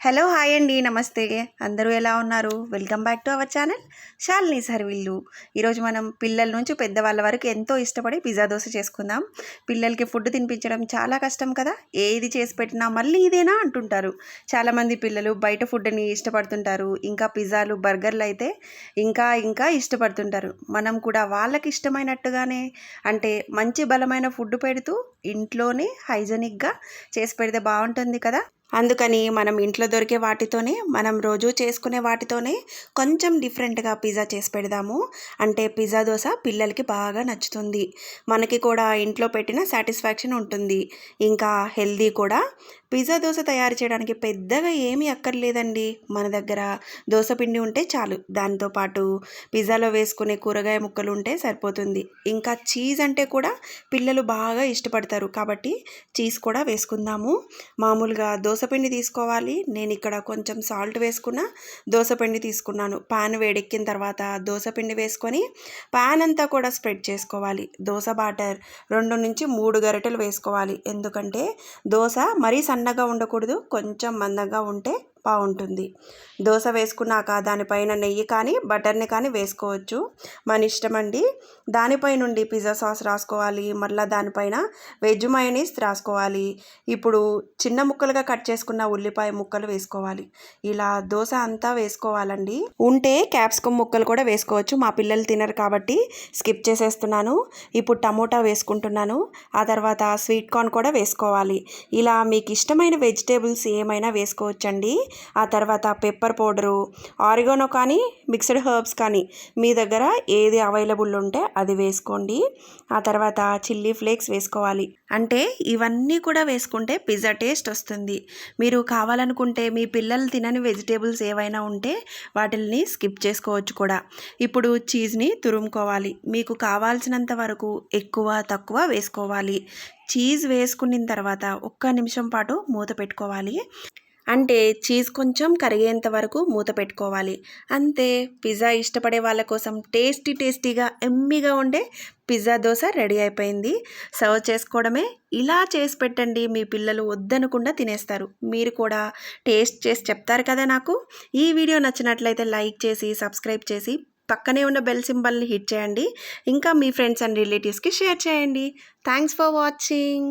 Hello hi అండి, నమస్తే. అందరూ ఎలా ఉన్నారు? Welcome back to our channel Shalini సర్విల్లు. ఈరోజు మనం పిల్లల నుంచి పెద్దవాళ్ళ వరకు ఎంతో ఇష్టపడి పిజ్జా దోశ చేసుకుందాం. పిల్లలకి ఫుడ్ తినిపించడం చాలా కష్టం కదా. ఏది చేసి పెట్టినా మళ్ళీ ఇదేనా అంటుంటారు. చాలామంది పిల్లలు బయట ఫుడ్ని ఇష్టపడుతుంటారు. ఇంకా పిజ్జాలు, బర్గర్లు అయితే ఇంకా ఇష్టపడుతుంటారు. మనం కూడా వాళ్ళకి ఇష్టమైనట్టుగానే, అంటే మంచి బలమైన ఫుడ్ పెడుతూ ఇంట్లోనే హైజెనిక్గా చేసి పెడితే బాగుంటుంది కదా. అందుకని మనం ఇంట్లో దొరికే వాటితోనే, మనం రోజు చేసుకునే వాటితోనే కొంచెం డిఫరెంట్గా పిజ్జా చేసి పెడదాము. అంటే పిజ్జా దోశ పిల్లలకి బాగా నచ్చుతుంది, మనకి కూడా ఇంట్లో పెట్టిన సాటిస్ఫాక్షన్ ఉంటుంది, ఇంకా హెల్దీ కూడా. పిజ్జా దోశ తయారు చేయడానికి పెద్దగా ఏమీ అక్కర్లేదండి. మన దగ్గర దోశ పిండి ఉంటే చాలు. దాంతోపాటు పిజ్జాలో వేసుకునే కూరగాయ ముక్కలు ఉంటే సరిపోతుంది. ఇంకా చీజ్ అంటే కూడా పిల్లలు బాగా ఇష్టపడతారు కాబట్టి చీజ్ కూడా వేసుకుందాము. మామూలుగా దోసపిండి తీసుకోవాలి. నేను ఇక్కడ కొంచెం సాల్ట్ వేసుకున్న దోసపిండి తీసుకున్నాను. పాన్ వేడెక్కిన తర్వాత దోసపిండి వేసుకొని పాన్ అంతా కూడా స్ప్రెడ్ చేసుకోవాలి. దోశ బాటర్ 2 నుంచి 3 గరిటెలు వేసుకోవాలి. ఎందుకంటే దోశ మరీ సన్నగా ఉండకూడదు, కొంచెం మందంగా ఉంటే బాగుంటుంది. దోశ వేసుకున్నాక దానిపైన నెయ్యి కానీ బటర్ని కానీ వేసుకోవచ్చు, మన ఇష్టం అండి. దానిపై నుండి పిజ్జా సాస్ రాసుకోవాలి. మళ్ళీ దానిపైన వెజ్ మయోనీస్ రాసుకోవాలి. ఇప్పుడు చిన్న ముక్కలుగా కట్ చేసుకున్న ఉల్లిపాయ ముక్కలు వేసుకోవాలి. ఇలా దోశ అంతా వేసుకోవాలండి. ఉంటే క్యాప్సికమ్ ముక్కలు కూడా వేసుకోవచ్చు. మా పిల్లలు తినరు కాబట్టి స్కిప్ చేసేస్తున్నాను. ఇప్పుడు టమోటా వేసుకుంటున్నాను. ఆ తర్వాత స్వీట్ కార్న్ కూడా వేసుకోవాలి. ఇలా మీకు ఇష్టమైన వెజిటేబుల్స్ ఏమైనా వేసుకోవచ్చండి. ఆ తర్వాత పెప్పర్ పౌడరు, ఆరిగానో కానీ మిక్స్డ్ హర్బ్స్ కానీ మీ దగ్గర ఏది అవైలబుల్ ఉంటే అది వేసుకోండి. ఆ తర్వాత చిల్లీ ఫ్లేక్స్ వేసుకోవాలి. అంటే ఇవన్నీ కూడా వేసుకుంటే పిజ్జా టేస్ట్ వస్తుంది. మీరు కావాలనుకుంటే మీ పిల్లలు తినని వెజిటేబుల్స్ ఏవైనా ఉంటే వాటిని స్కిప్ చేసుకోవచ్చు కూడా. ఇప్పుడు చీజ్ని తురుముకోవాలి. మీకు కావాల్సినంత వరకు ఎక్కువ తక్కువ వేసుకోవాలి. చీజ్ వేసుకున్న తర్వాత 1 నిమిషం పాటు మూత పెట్టుకోవాలి. అంటే చీజ్ కొంచెం కరిగేంత వరకు మూత పెట్టుకోవాలి. అంతే, పిజ్జా ఇష్టపడే వాళ్ళ కోసం టేస్టీగా ఎమ్మీగా ఉండే పిజ్జా దోశ రెడీ అయిపోయింది. సర్వ్ చేసుకోవడమే. ఇలా చేసి పెట్టండి, మీ పిల్లలు వద్దనకుండా తినేస్తారు. మీరు కూడా టేస్ట్ చేసి చెప్తారు కదా నాకు. ఈ వీడియో నచ్చినట్లయితే లైక్ చేసి సబ్స్క్రైబ్ చేసి పక్కనే ఉన్న బెల్ సింబల్ని హిట్ చేయండి. ఇంకా మీ ఫ్రెండ్స్ అండ్ రిలేటివ్స్కి షేర్ చేయండి. Thanks for watching.